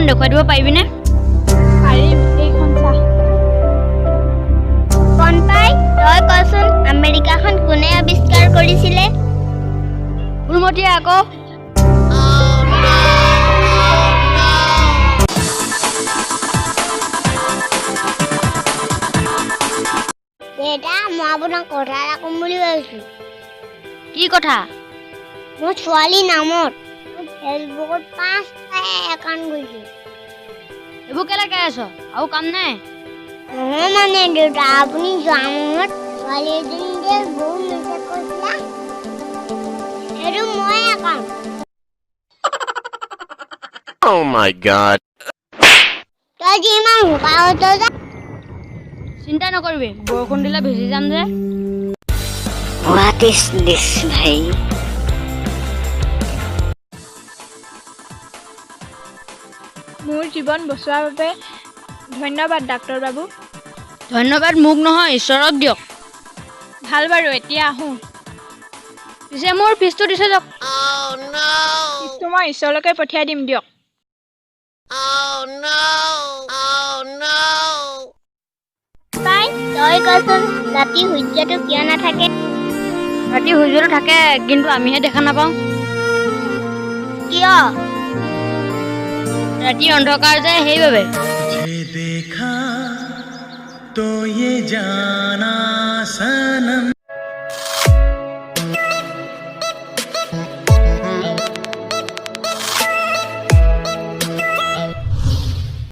দেখুৱাই দিব পাৰিবিনে? পাৰিম, এইখন চা। কণপাই, তই কচোন আমেৰিকাখন কোনে আৱিষ্কাৰ কৰিছিলে? ফুলমতীয়ে আকৌ। দেউতা, মই আপোনাক কথা এটা ক'ম বুলি ভাবিছোঁ। কি কথা? মোৰ ছোৱালীৰ নামত ফেচবুকত 5টা একাউণ্ট গৈছে। এইবোৰ কেলে গাই আছ? আৰু কাম নাই? নহয় মানে দেউতা, আপুনি যোৱা মাহত ছোৱালী এজনী যে বহুত মেছেজ কৰিছিলা, সেইটো মই একাউণ্ট। Oh my God. তই যে ইমান হুকা হৈছ যে। চিন্তা নকৰিবি, বৰষুণ দিলে ভিজি যাম যে। What is this, bhai? মোৰ জীৱন বচোৱাৰ বাবে ধন্যবাদ ডাক্তৰ বাবু। ধন্যবাদ মোক নহয়, ঈশ্বৰক দিয়ক। ভাল বাৰু, এতিয়া আহোঁ। পিছে মোৰ ফিজটো দিছে যাওক। ফিজটো মই ঈশ্বৰলৈকে পঠিয়াই দিম দিয়ক। পাই, তই কচোন ৰাতি সূৰ্যটো কিয় নাথাকে? ৰাতি সূৰ্যটো থাকে, কিন্তু আমিহে দেখা নাপাওঁ। কিয়? ৰাতি অন্ধকাৰ যায় সেইবাবে। देखा तो ये जाना सनम।